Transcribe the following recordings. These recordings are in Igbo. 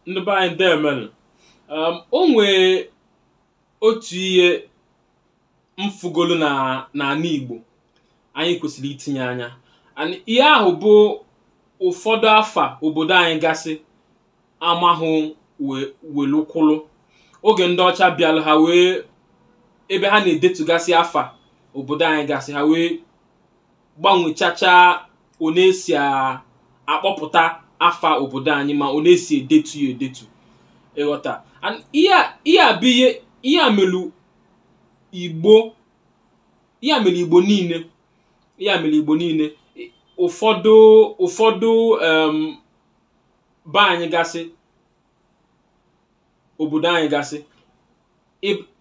ndị be anyị deemenụ. O nwee otu ihe mfugolu n'ala Igbo anyị kwesịrị itinye anya. Ihe ahụ bụ ụfọdụ afa obodo anyị gasị amahụ welukwulu oge ndị ọcha bịara, ha wee ebe ha na-edetugasị afa obodo anyị gasị, ha wee gbanwechacha one esi akpọpụta afa obodo anyị ma one esi edetu ya edetu. Ịghọta ihe a bụ ihe a melu Igbo, ihe a mere Igbo niile, ihe a mere Igbo niile. Ụfọdụ be anyị gasị, obodo anyị gasị,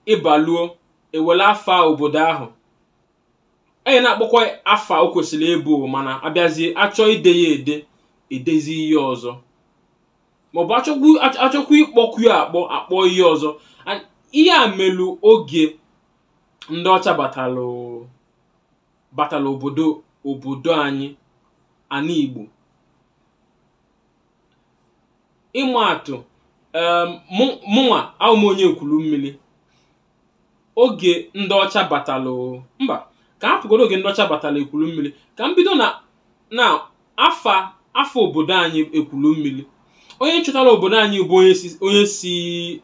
ịbaluo ewele afa obodo ahụ enyi na-akpọkwa afa o kwesịrị ebu, mana abịazie achọ ide ya edezi ihe ọzọ, maọbụ achọkwa ịkpọkwu ya akpọ ihe ọzọ. Ihe a melu oge ndị ọcha batala obodo anyị ana Igbo. Ịma atụ, mụnwa ahụ m onye ekwulu mmiri oge ndị ọcha batalụ, mba ka ha pụgoro oge ndị ọcha batala ekwulu mmiri, ka m bido na afa obodo anyị ekwulu mmiri. Onye nchọtara obodo anyị bụ onye si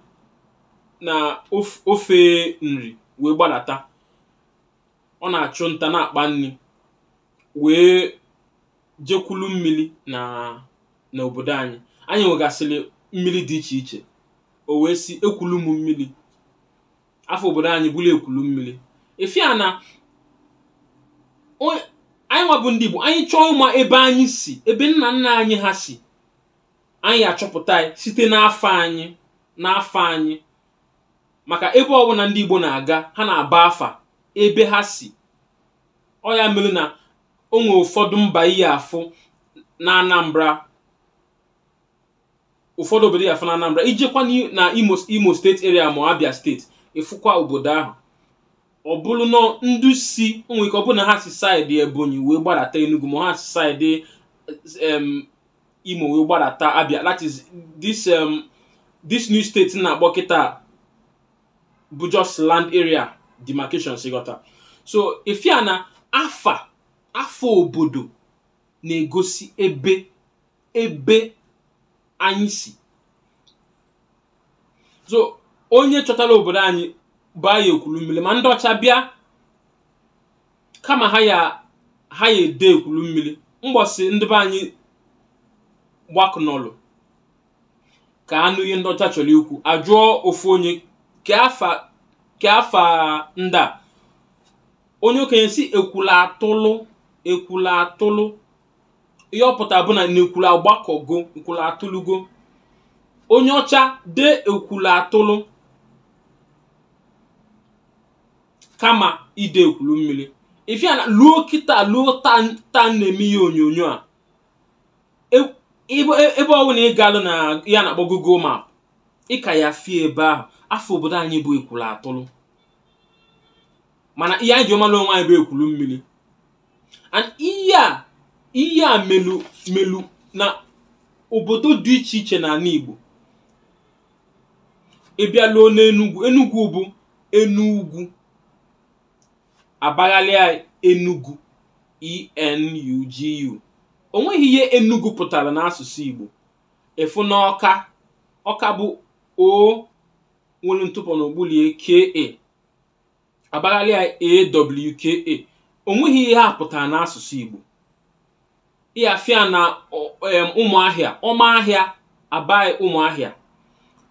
na ofe nri wee gbadata, ọ na-achụ nta na-akpa nri wee jekwulu mmiri na obodo anyị. Anyị nwegasịrị mmiri dị iche iche, o wee si ekwulu m mmiri, afọ obodo anyị bụrụ ekwulu mmiri. Efia na anyị nwa bụ ndị Igbo, anyị chọọ ịma ebe anyị si, ebe nna nna anyị ha si, anyị achọpụta ya site n'afọ anyị, maka ebe ọbụla ndị Igbo na-aga, ha na-aba afa ebe ha si. Ọ ya mere na o nwere ụfọdụ mba iyi afụ na Anambra, ụfọdụ obodo ya afụ na Anambra, ijekwa na Imo steeti area ma Abia steeti, ịfụkwa obodo ahụ. Ọ bụrụ na ndị si onwe ike ọ bụrụ na ha si saịdị Ebonyi wee gbadata Enugu, ma ha si saịdị Imo wee gbadata Abia. That is this new state na-akpọ kịta bụ just land area demarcation, sigota. So ifia na afa obodo na-egosi ebe anyị si. So onye chọtara obodo anyị baa ya ekwulu mmiri, ma ndị ọcha bịa kama ha ya ede ekwulu mmiri, mgbọsị ndị be anyị gbakọnọlụ ka anụ ihe ndị ọcha chọrọ ikwu, ajụọ ofu onye ke afa ndị a. Onye okenye si ekwula atụlụ, ihe ọpụta bụ na ekwula agbakọgo, ekwula atụlụgo. Onye ọcha de ekwula atụlụ kama ide ekwulu mmiri. Ifia na luo kịta luo ta na-eme ihe onyonyo a, ebe ọwụ na ị galụ na ya na-akpọ Google Map, ịka ya fie ebe ahụ afọ obodo anyị bụ ekwula atụlụ, mana ihe anyị ji ọmalụ onwe anyị bụ ekwulu mmiri. And ihe a melu na obodo dị iche iche na ala Igbo. Ịbịa luo n'Enugu, Enugu bụ Enugu, abaghalịa Enugu, ENUGU. O nweghị ihe Enugu pụtara n'asụsụ Igbo. Efu na Ọka bụ O nwere ntụpọ n'ogbulie KA, abaghalịa AWKA. O nweghị ihe a pụtara n'asụsụ Igbo. Ịafịa na Ụmụahịa, Ọmahịa abaghị Ụmụahịa.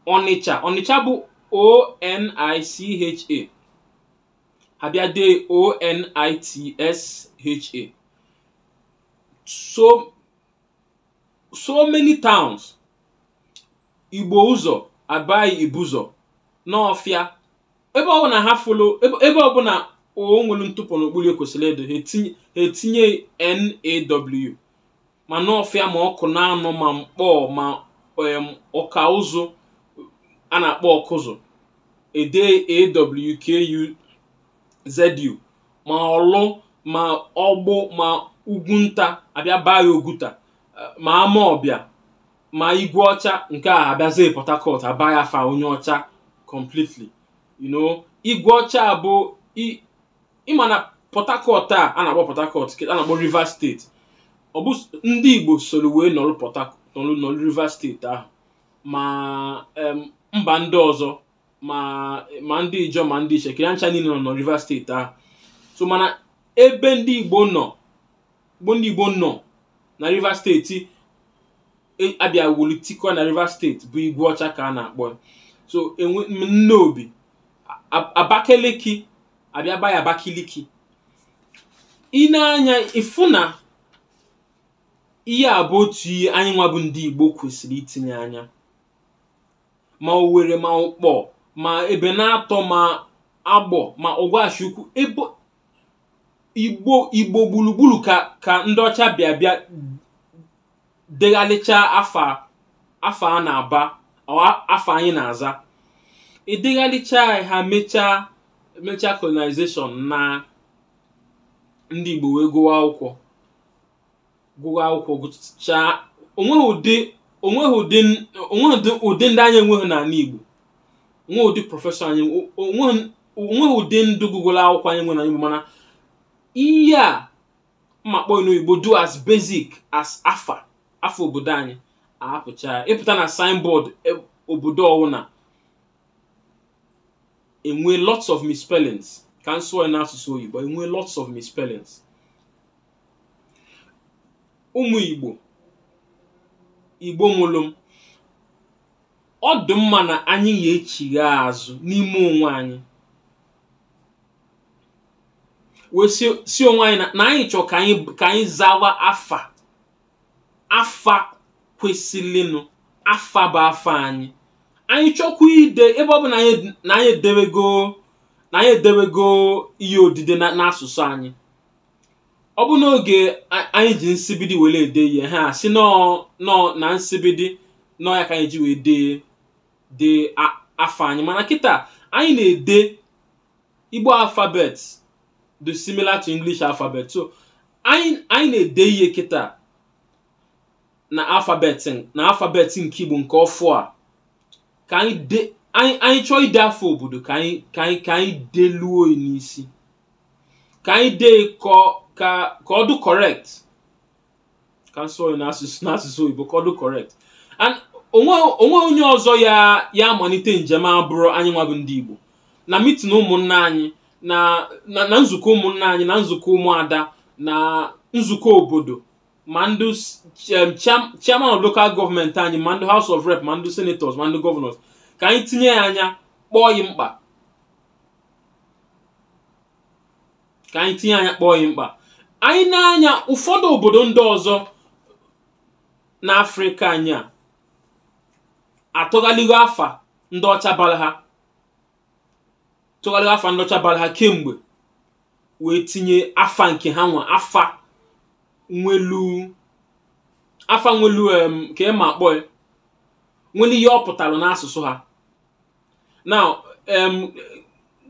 Ọnịcha bụ ONICHA, abịa dee ONITSHA. So many towns. Igbo ụzọ abaghị Ibụzọ, n'Ọfịa. Ebe ọbụla ha folo, ebe ọbụla o nwere ntụpọ n'okpuru ekwesịrị edo, etinye NAW. Ma n'Ọfịa ma ọkụ na-anọ ma mkpọ ma ọka ụzụ a na-akpọ ọkụzụ, ede AWKUZU. Ma Ọlụ ma Ọgbụ ma Ugwunta abịa baa ya Oguta, ma Amaọbịa ma igwe ọcha nke a abịazie Port Harcourt abaya afa onye ọcha completely. Igwe ọcha bụ ịma na Port Harcourt a na-akpọ Port Harcourt a na-akpọ Rivers State. Ọ bụ ndị Igbo soro wee nọrọ Rivers State ahụ ma mba ndị ọzọ ma ndị Ijọ ma ndị Ishekiri ncha niile nọ Rivers State ahụ. So mana ebe ndị Igbo nọ na Rivers State abịa wolitikwa na Rivers State bụ igwe ọcha ka a na-akpọ. So Nnobi Abakaliki abịa baya Abakaliki. Ị na-anya ịfụ na ihe a bụ otu ihe anyị nwa bụ ndị Igbo kwesịrị itinye anya, ma Owerri ma Ukpor ma Ebenatọ ma Agbor ma Ogwashukwu ebe Igbo gburugburu ka ndị ọcha bịa deghalịcha afa a na-aba afa anyị na-aza. Edeghalịcha ha mechaa colonization na ndị Igbo wee gụwa akwụkwọ gụchaa. Onweghị ụdị ndị anyị enweghị n'ala Igbo, onweghị ụdị prọfesọ anyị, onweghị ụdị ndị gụgụrụ akwụkwọ anyị nwe n'ala Igbo. Mana ihe a mmakpọ n'Igbo do as basic as afa obodo anyị ahapụcha ịpụta na signboard obodo ọwụna enwe lots of misspellings. Ka nsụọ n'asụsụ Igbo enwe lots of misspellings. Ụmụ Igbo mụlụ, ọ dị mma na anyị ga-echigha azụ n'ime onwe anyị wee si onwe anyị na anyị chọọ ka anyị zawa afa kwesịrịnụ. Afa bụ afa anyị. Anyị chọkwa ide ebe ọ bụ na anyị edewego ihe odide n'asụsụ anyị. Ọ bụ n'oge anyị ji nsibidi were ede ihe ha si nọ na nsibidi nọ ya ka anyị ji wee dee afa anyị. Mana kịta anyị na-ede Igbo alphabet dị similar to English alphabet. So anyị na-ede ihe kịta na alphabet nke Igbo nke ọfụ a ka anyị chọọ ide Afa Obodo ka anyị deluo n'isi, ka anyị dee ka ọ dị correct. Ka nsọ n'asụsụ Igbo ka ọ dị correct. And onwe onye ọzọ ya amalite njem abụrụ anyị nwa bụ ndị Igbo na meeting ụmụnna anyị na nzukọ ụmụnna anyị na nzukọ ụmụada na nzukọ obodo ma ndị chairman of local government anyị ma ndị House of Rep ma ndị senators ma ndị governors ka anyị tinye ya anya kpọọ yi mkpa. Ka anyị tinye anya kpọọ yi mkpa. Anyị na-anya ụfọdụ obodo ndị ọzọ n'Afrịka anyị a atụghaligo afa ndị ọcha bara ha kemgbe wee tinye afa nke ha nwa afa nwelu ka ema akpọ nwere ihe ọ pụtara n'asụsụ ha. Now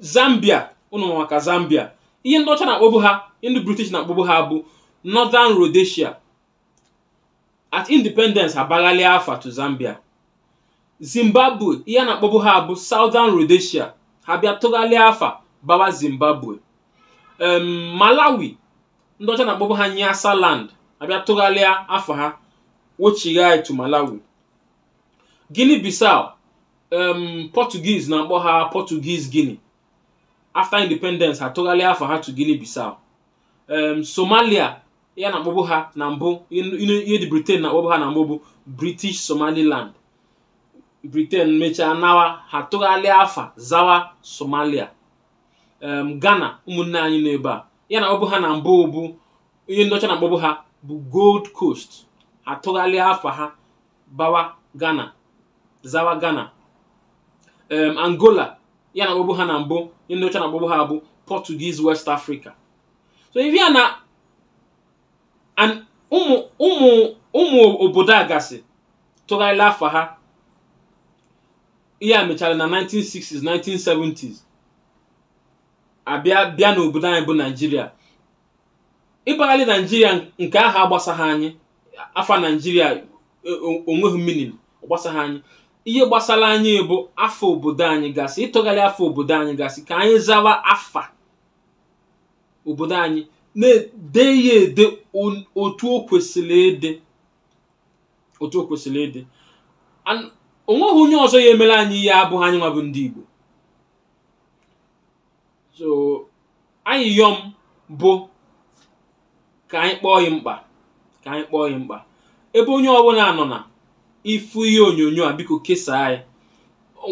Zambia, unu maka Zambia, ihe ndị ọcha na-akpọbu ha, ndị British na-akpọbu ha bụ Northern Rhodesia. At independence abaghali afa to Zambia. Zimbabwe, ihe na-akpọbu ha bụ Southern Rhodesia, ha bịa tụghalị afa bawa Zimbabwe. Malawi, ndị ọcha na-akpọbu ha Nyasaland, ha bịa tụghalịa afa ha Weechịgha to Malawi. Guinea Bissau, Portuguese na-akpọ ha Portuguese Guinea. After independence ha tụghalịa afa ha to Guinea Bissau. Somalia, ihe na-akpọbu ha na mbụ, ihe dị Britain na-akpọbu ha na mbụ bụ British Somaliland. Britain mechaa nawa ha tụghalịa afa zawa Somalia. Ghana, ụmụnne anyị n'ebe a, ihe na-akpọbu ha na mbụ bụ ihe ndị ọcha na-akpọbu ha bụ Gold Coast. Ha tụghalịa afa ha bawa Ghana, zawa Ghana. Angola, ihe na-akpọbu ha na mbụ ihe ndị ọcha na-akpọbu ha bụ Portuguese West Africa. So if ya na ụmụ obodo a gasị tụghalịa afa ha, ihe a mechara na 1960s 1970s bịa n'obodo anyị bụ Nigeria. Ịbaghalị Nigeria nke aha agbasaghị anyị, afa Nigeria onweghị meaning, ọ gbasaghị anyị. Ihe gbasara anyị bụ afa obodo anyị gasị, ịtụgharị afa obodo anyị gasị ka anyị zawa afa obodo anyị, na-ede ya ede otu o kwesịrị ịdị, otu o kwesịrị ịdị. Onweghị onye ọzọ ya emere anyị ihe abụghị anyị nwa bụ ndị Igbo. So anyị yọm bụ ka anyị kpọọ ya mkpa, ka anyị kpọọ ya mkpa. Ebe onye ọbụla nọ na ifu ihe onyonyo a, biko kesaa ya.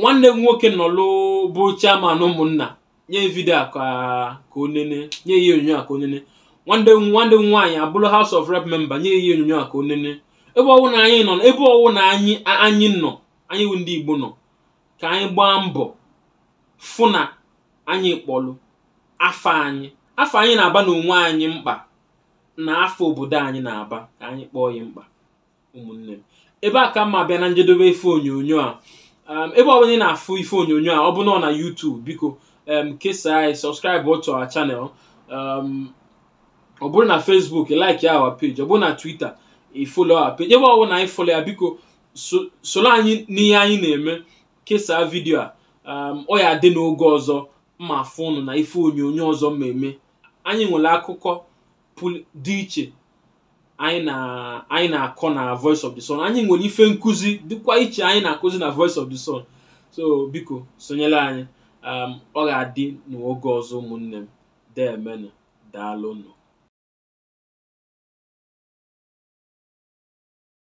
Nwanne m nwoke nọlụ bụ chairman ụmụnna, nye vidio a ka onene, nye ihe onyonyo a ka onene. Nwanne m nwaanyị abụrụ House of Rep member, nye ihe onyonyo a ka onene. Ebe ọwụ na anyị nọ, ebe ọwụ na anyị nọ, anyị bụ ndị Igbo nọ, ka anyị gbaa mbọ fụ na anyị kpọlụ afa anyị. Afa anyị na-aba n'onwe anyị mkpa, na afa obodo anyị na-aba, ka anyị kpọọ ya mkpa. Ụmụnne m, ebe a ka mma bịa na njedebe ife onyonyo a. Ebe ọbụla ị na-afụ ife onyonyo a, ọ bụ na YouTube, biko kesaa anyị, subscribe to our channel. Ọ bụrụ na Facebook, like our page. Ọ bụrụ na Twitter, follow our page. Ebe ọbụla anyị follow ya, biko soro anyị n'ihe anyị na-eme. Kesaa vidio a. Ọ ya dị n'oge ọzọ mma afụ ụnụ na ife onyonyo ọzọ mmemme. Anyị nwere akụkọ dị iche anyị na-akọ na Voice of the Sun. Anyị nwere ife nkụzi dịkwa iche anyị na-akụzi na Voice of the Sun. So biko sonyere anyị. Ọ ga-adị n'oge ọzọ ụmụnne m. Deemenụ, daalụnụ.